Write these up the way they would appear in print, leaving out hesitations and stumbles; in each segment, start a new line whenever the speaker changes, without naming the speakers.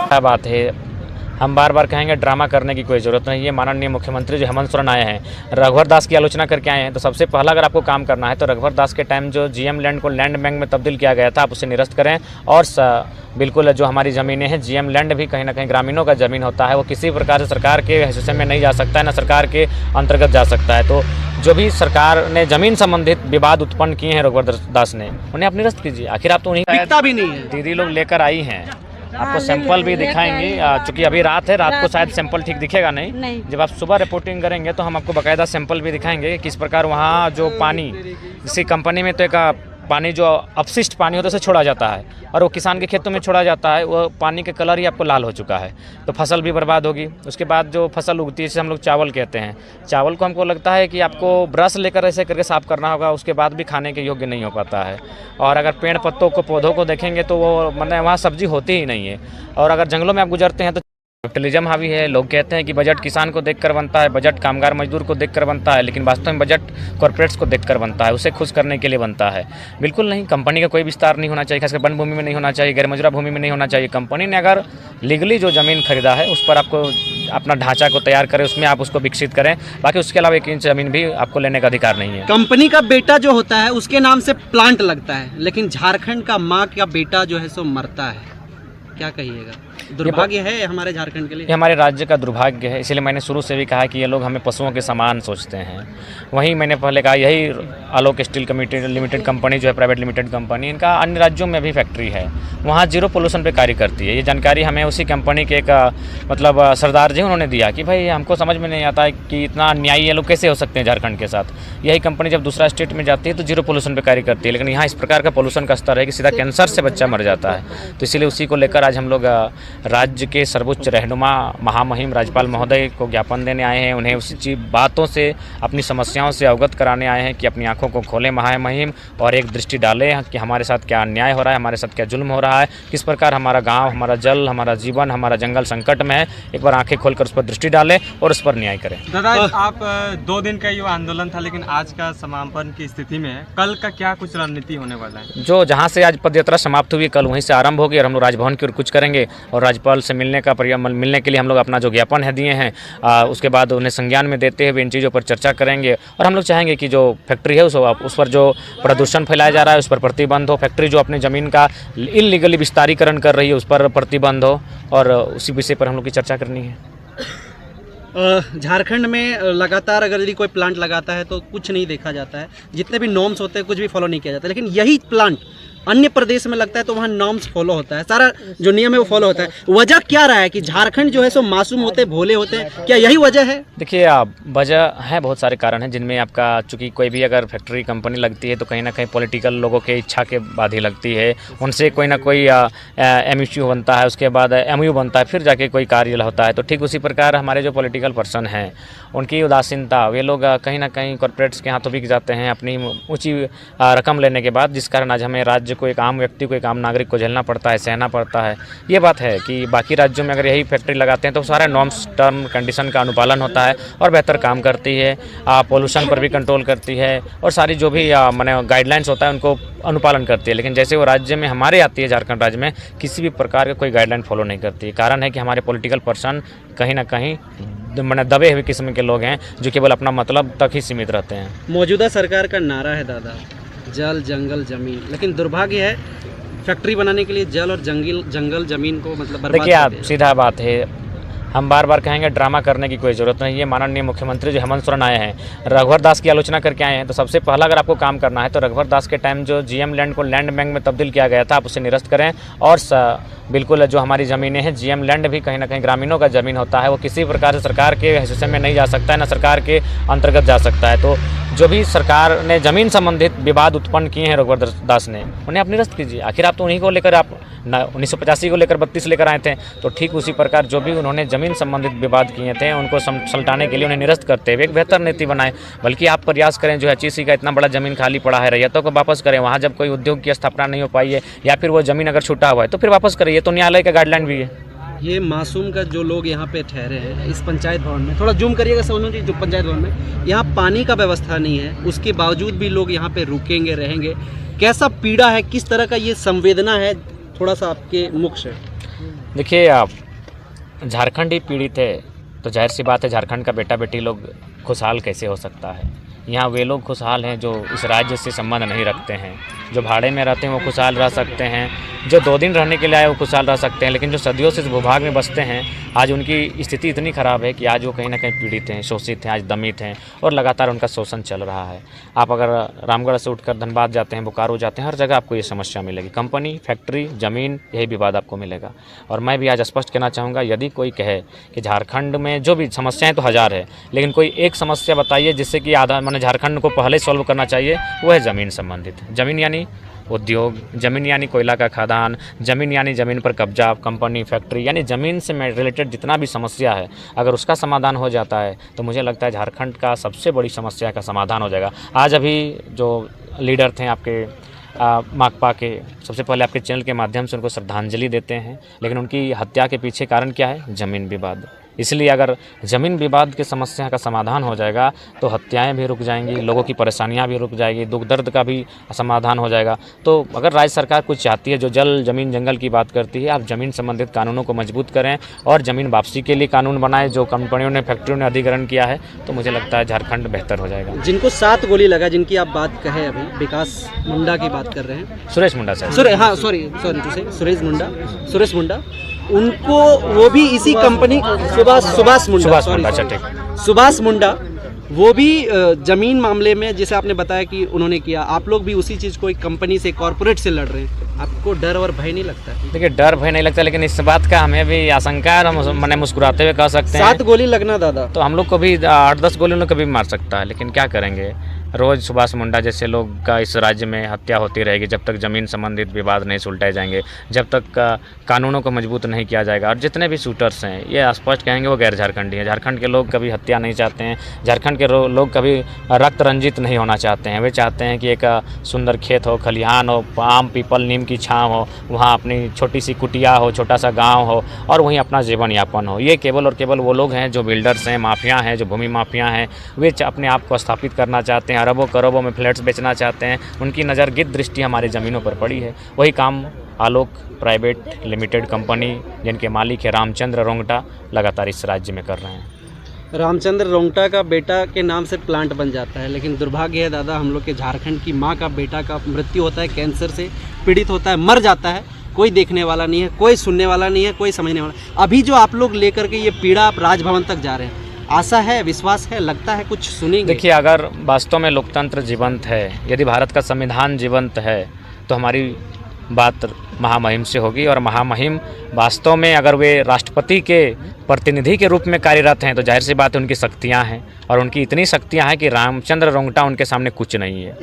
क्या बात है, हम बार बार कहेंगे ड्रामा करने की कोई ज़रूरत नहीं है। माननीय मुख्यमंत्री जो हेमंत सोरेन आए हैं, रघुवर दास की आलोचना करके आए हैं, तो सबसे पहला अगर आपको काम करना है तो रघुवर दास के टाइम जो जीएम लैंड को लैंड बैंक में तब्दील किया गया था, आप उसे निरस्त करें। और बिल्कुल जो हमारी ज़मीनें हैं, जीएम लैंड भी कहीं ना कहीं ग्रामीणों का ज़मीन होता है, वो किसी प्रकार से सरकार के हिस्से में नहीं जा सकता है, ना सरकार के अंतर्गत जा सकता है। तो जो भी सरकार ने ज़मीन संबंधित विवाद उत्पन्न किए हैं रघुवर दास ने, उन्हें आप निरस्त कीजिए। आखिर आप तो उन्हीं
दिखता भी नहीं है।
दीदी लोग लेकर आई हैं, आपको सैंपल भी दिखाएंगे। चूंकि अभी रात है, रात को शायद सैंपल ठीक दिखेगा नहीं। जब आप सुबह रिपोर्टिंग करेंगे तो हम आपको बाकायदा सैंपल भी दिखाएंगे किस प्रकार वहाँ जो पानी, किसी कंपनी में तो एक पानी जो अपशिष्ट पानी होता है उसे छोड़ा जाता है और वो किसान के खेतों में छोड़ा जाता है, वो पानी के कलर ही आपको लाल हो चुका है, तो फसल भी बर्बाद होगी। उसके बाद जो फसल उगती है, जिसे हम लोग चावल कहते हैं, चावल को हमको लगता है कि आपको ब्रश लेकर ऐसे करके साफ़ करना होगा, उसके बाद भी खाने के योग्य नहीं हो पाता है। और अगर पेड़ पत्तों को, पौधों को देखेंगे तो वो मतलब वहाँ सब्जी होती ही नहीं है। और अगर जंगलों में आप गुजरते हैं तो कैपिटलिज्म हावी है। लोग कहते हैं कि बजट किसान को देखकर बनता है, बजट कामगार मजदूर को देखकर बनता है, लेकिन वास्तव में बजट कॉर्पोरेट्स को देखकर बनता है, उसे खुश करने के लिए बनता है। बिल्कुल नहीं, कंपनी का कोई विस्तार नहीं होना चाहिए, खासकर वन भूमि में नहीं होना चाहिए, गैर मजूरा भूमि में नहीं होना चाहिए। कंपनी ने अगर लीगली जो ज़मीन खरीदा है उस पर आपको अपना ढांचा को तैयार करें, उसमें आप उसको विकसित करें, बाकी उसके अलावा 1 इंच ज़मीन भी आपको लेने का अधिकार नहीं है।
कंपनी का बेटा जो होता है उसके नाम से प्लांट लगता है, लेकिन झारखंड का माँ का बेटा जो है सो मरता है। क्या कहिएगा? दुर्भाग्य है हमारे झारखंड के लिए,
ये हमारे राज्य का दुर्भाग्य है। इसलिए मैंने शुरू से भी कहा कि ये लोग हमें पशुओं के समान सोचते हैं। वहीं मैंने पहले कहा, यही आलोक स्टील लिमिटेड कंपनी जो है, प्राइवेट लिमिटेड कंपनी, इनका अन्य राज्यों में भी फैक्ट्री है, वहाँ जीरो पोल्यूशन पे कार्य करती है। ये जानकारी हमें उसी कंपनी के एक मतलब सरदार जी उन्होंने दिया कि भाई हमको समझ में नहीं आता है कि इतना अन्यायी ये लोग कैसे हो सकते हैं झारखंड के साथ। यही कंपनी जब दूसरा स्टेट में जाती है तो जीरो पोल्यूशन पे कार्य करती है, लेकिन यहाँ इस प्रकार का पोल्यूशन का स्तर है कि सीधा कैंसर से बच्चा मर जाता है। तो इसीलिए उसी को लेकर आज हम लोग राज्य के सर्वोच्च रहनुमा महामहिम राज्यपाल महोदय को ज्ञापन देने आए हैं। उन्हें उसी बातों से, अपनी समस्याओं से अवगत कराने आए हैं कि अपनी आंखों को खोलें महामहिम, और एक दृष्टि डालें कि हमारे साथ क्या अन्याय हो रहा है, हमारे साथ क्या जुल्म हो रहा है, किस प्रकार हमारा गांव, हमारा जल, हमारा जीवन, हमारा जंगल संकट में है। एक बार आंखें खोलकर उस पर दृष्टि डालें और उस पर न्याय करें।
दादा, आप 2 दिन का ये आंदोलन था, लेकिन आज का समापन की स्थिति में कल का क्या कुछ रणनीति होने वाला है?
जो जहाँ से आज पदयात्रा समाप्त हुई, कल वहीं से आरंभ होगी और हम लोग राजभवन की ओर कुछ करेंगे और राज्यपाल से मिलने के लिए हम लोग अपना जो ज्ञापन है दिए हैं, उसके बाद उन्हें संज्ञान में देते हुए इन चीज़ों पर चर्चा करेंगे। और हम लोग चाहेंगे कि जो फैक्ट्री है उस पर जो प्रदूषण फैलाया जा रहा है उस पर प्रतिबंध हो, फैक्ट्री जो अपनी ज़मीन का इल्लीगली विस्तारीकरण कर रही है उस पर प्रतिबंध हो, और उसी विषय पर हम लोग की चर्चा करनी है।
झारखंड में लगातार अगर यदि कोई प्लांट लगाता है तो कुछ नहीं देखा जाता है, जितने भी नॉर्म्स होते हैं कुछ भी फॉलो नहीं किया जाता, लेकिन यही प्लांट अन्य प्रदेश में लगता है तो वहाँ नॉर्म्स फॉलो होता है, सारा जो नियम है वो फॉलो होता है। वजह क्या रहा है कि झारखंड जो है सो मासूम होते, भोले होते हैं? क्या यही वजह है?
देखिए, वजह है, बहुत सारे कारण हैं, जिनमें आपका चूँकि कोई भी अगर फैक्ट्री कंपनी लगती है तो कहीं ना कहीं पॉलिटिकल लोगों के इच्छा के बाद ही लगती है। उनसे कोई ना कोई MOU बनता है, उसके बाद MOU बनता है, फिर जाके कोई कार्य होता है। तो ठीक उसी प्रकार हमारे जो पॉलिटिकल पर्सन हैं उनकी उदासीनता, वे लोग कहीं ना कहीं कॉर्पोरेट्स के हाथों बिक जाते हैं अपनी ऊँची रकम लेने के बाद, जिस कारण आज हमें राज्य को, एक आम व्यक्ति को, एक आम नागरिक को झेलना पड़ता है, सहना पड़ता है। ये बात है कि बाकी राज्यों में अगर यही फैक्ट्री लगाते हैं तो सारा नॉर्म्स, टर्म, कंडीशन का अनुपालन होता है और बेहतर काम करती है, पोल्यूशन पर भी कंट्रोल करती है और सारी जो भी माने गाइडलाइंस होता है उनको अनुपालन करती है। लेकिन जैसे वो राज्य में हमारे आती है, झारखंड राज्य में किसी भी प्रकार का कोई गाइडलाइन फॉलो नहीं करती है। कारण है कि हमारे पॉलिटिकल पर्सन कहीं ना कहीं मैंने दबे हुए किस्म के लोग हैं जो केवल अपना मतलब तक ही सीमित रहते हैं।
मौजूदा सरकार का नारा है दादा, जल जंगल जमीन, लेकिन दुर्भाग्य है फैक्ट्री बनाने के लिए जल और जंगल जमीन को मतलब बर्बाद।
देखिए, आप सीधा बात है, हम बार बार कहेंगे ड्रामा करने की कोई ज़रूरत नहीं है। माननीय मुख्यमंत्री जो हेमंत सोरेन आए हैं, रघुवर दास की आलोचना करके आए हैं, तो सबसे पहला अगर आपको काम करना है तो रघुवर दास के टाइम जो जीएम लैंड को लैंड बैंक में तब्दील किया गया था, आप उसे निरस्त करें। और बिल्कुल जो हमारी ज़मीनें हैं, जीएम लैंड भी कहीं ना कहीं ग्रामीणों का ज़मीन होता है, वो किसी प्रकार से सरकार के हिस्से में नहीं जा सकता है, ना सरकार के अंतर्गत जा सकता है। तो जो भी सरकार ने ज़मीन संबंधित विवाद उत्पन्न किए हैं रघुवर दास ने, उन्हें आप निरस्त कीजिए। आखिर आप तो उन्हीं को लेकर, आप 1985 को लेकर 32 लेकर आए थे, तो ठीक उसी प्रकार जो भी उन्होंने ज़मीन संबंधित विवाद किए थे उनको सलटाने के लिए उन्हें निरस्त करते हुए एक बेहतर नीति बनाए। बल्कि आप प्रयास करें, जो HEC का इतना बड़ा ज़मीन खाली पड़ा है, रैयतों को वापस करें। वहाँ जब कोई उद्योग की स्थापना नहीं हो पाई है या फिर वो ज़मीन अगर छूटा हुआ है तो फिर वापस करें। ये तो न्यायालय का गाइडलाइन भी है।
ये मासूम का जो लोग यहाँ पे ठहरे हैं इस पंचायत भवन में, थोड़ा जूम करिएगा सोनू जी, जो पंचायत भवन में यहाँ पानी का व्यवस्था नहीं है, उसके बावजूद भी लोग यहाँ पे रुकेंगे, रहेंगे। कैसा पीड़ा है, किस तरह का ये संवेदना है, थोड़ा सा आपके मुख से।
देखिए झारखंड ही पीड़ित है तो जाहिर सी बात है झारखंड का बेटा बेटी लोग खुशहाल कैसे हो सकता है। यहाँ वे लोग खुशहाल हैं जो इस राज्य से संबंध नहीं रखते हैं। जो भाड़े में रहते हैं वो खुशहाल रह सकते हैं, जो 2 दिन रहने के लिए आए वो खुशहाल रह सकते हैं, लेकिन जो सदियों से इस भूभाग में बसते हैं आज उनकी स्थिति इतनी ख़राब है कि आज वो कहीं ना कहीं पीड़ित हैं, शोषित हैं, आज दमित हैं और लगातार उनका शोषण चल रहा है। आप अगर रामगढ़ से उठकर धनबाद जाते हैं, बोकारो जाते हैं, हर जगह आपको ये समस्या मिलेगी। कंपनी, फैक्ट्री, ज़मीन, यही विवाद आपको मिलेगा। और मैं भी आज स्पष्ट कहना चाहूँगा, यदि कोई कहे कि झारखंड में जो भी समस्याएँ तो हज़ार है, लेकिन कोई एक समस्या बताइए जिससे कि आधा मैंने झारखंड को पहले सॉल्व करना चाहिए, वो है ज़मीन संबंधित। ज़मीन यानी उद्योग, ज़मीन यानी कोयला का खदान, ज़मीन यानी ज़मीन पर कब्जा, कंपनी, फैक्ट्री, यानी ज़मीन से रिलेटेड जितना भी समस्या है अगर उसका समाधान हो जाता है तो मुझे लगता है झारखंड का सबसे बड़ी समस्या का समाधान हो जाएगा। आज अभी जो लीडर थे आपके माकपा के, सबसे पहले आपके चैनल के माध्यम से उनको श्रद्धांजलि देते हैं, लेकिन उनकी हत्या के पीछे कारण क्या है? ज़मीन विवाद। इसलिए अगर ज़मीन विवाद की समस्या का समाधान हो जाएगा तो हत्याएं भी रुक जाएंगी, लोगों की परेशानियां भी रुक जाएगी, दुख दर्द का भी समाधान हो जाएगा। तो अगर राज्य सरकार कुछ चाहती है, जो जल ज़मीन जंगल की बात करती है, आप ज़मीन संबंधित कानूनों को मजबूत करें और ज़मीन वापसी के लिए कानून बनाएं, जो कंपनियों ने, फैक्ट्रियों ने अधिग्रहण किया है, तो मुझे लगता है झारखंड बेहतर हो जाएगा।
जिनको 7 गोली लगा, जिनकी आप बात कहे अभी, विकास मुंडा की बात कर रहे हैं,
सुरेश मुंडा साहब,
सुरेश मुंडा, उनको वो भी इसी कंपनी सुभाष मुंडा वो भी जमीन मामले में, जैसे आपने बताया कि उन्होंने किया, आप लोग भी उसी चीज़ को एक कंपनी से, कॉर्पोरेट से लड़ रहे हैं। आपको डर और भय नहीं लगता?
देखिए डर भय नहीं लगता, लेकिन इस बात का हमें भी आशंका है, हम मैंने मुस्कुराते हुए कह सकते हैं
7 गोली लगना दादा,
तो हम लोग को भी 8-10 गोली उन्हें कभी मार सकता है, लेकिन क्या करेंगे। रोज़ सुभाष मुंडा जैसे लोग का इस राज्य में हत्या होती रहेगी जब तक ज़मीन संबंधित विवाद नहीं सुलझाए जाएंगे, जब तक कानूनों को मजबूत नहीं किया जाएगा। और जितने भी शूटर्स हैं ये स्पष्ट कहेंगे वो गैर झारखंडी हैं। झारखंड के लोग कभी हत्या नहीं चाहते हैं, झारखंड के लोग कभी रक्त रंजित नहीं होना चाहते हैं। वे चाहते हैं कि एक सुंदर खेत हो, खलिहान हो, आम पीपल नीम की छाँव हो, वहाँ अपनी छोटी सी कुटिया हो, छोटा सा गाँव हो और वहीं अपना जीवन यापन हो। ये केवल और केवल वो लोग हैं जो बिल्डर्स हैं, माफिया हैं, जो भूमि माफिया हैं, वे अपने आप को स्थापित करना चाहते हैं, अरबों करोड़ों में फ्लैट्स बेचना चाहते हैं। उनकी नज़रगिद्ध दृष्टि हमारी ज़मीनों पर पड़ी है। वही काम आलोक प्राइवेट लिमिटेड कंपनी, जिनके मालिक है रामचंद्र रोंगटा, लगातार इस राज्य में कर रहे हैं।
रामचंद्र रोंगटा का बेटा के नाम से प्लांट बन जाता है, लेकिन दुर्भाग्य है दादा, हम लोग के झारखंड की माँ का बेटा का मृत्यु होता है, कैंसर से पीड़ित होता है, मर जाता है, कोई देखने वाला नहीं है, कोई सुनने वाला नहीं है, कोई समझने वाला। अभी जो आप लोग लेकर के ये पीड़ा आप राजभवन तक जा रहे हैं, आशा है, विश्वास है, लगता है कुछ सुनेंगे?
देखिए अगर वास्तव में लोकतंत्र जीवंत है, यदि भारत का संविधान जीवंत है, तो हमारी बात महामहिम से होगी। और महामहिम वास्तव में अगर वे राष्ट्रपति के प्रतिनिधि के रूप में कार्यरत हैं तो जाहिर सी बात है उनकी शक्तियां हैं, और उनकी इतनी शक्तियां हैं कि रामचंद्र रोंगटा उनके सामने कुछ नहीं है।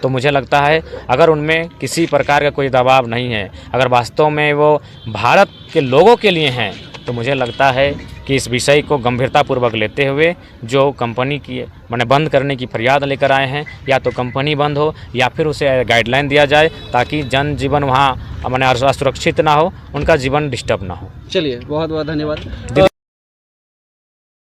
तो मुझे लगता है अगर उनमें किसी प्रकार का कोई दबाव नहीं है, अगर वास्तव में वो भारत के लोगों के लिए हैं, तो मुझे लगता है कि इस विषय को गंभीरतापूर्वक लेते हुए जो कंपनी की मैंने बंद करने की फरियाद लेकर आए हैं, या तो कंपनी बंद हो या फिर उसे गाइडलाइन दिया जाए ताकि जनजीवन वहाँ मैंने असुरक्षित ना हो, उनका जीवन डिस्टर्ब ना हो।
चलिए, बहुत बहुत धन्यवाद।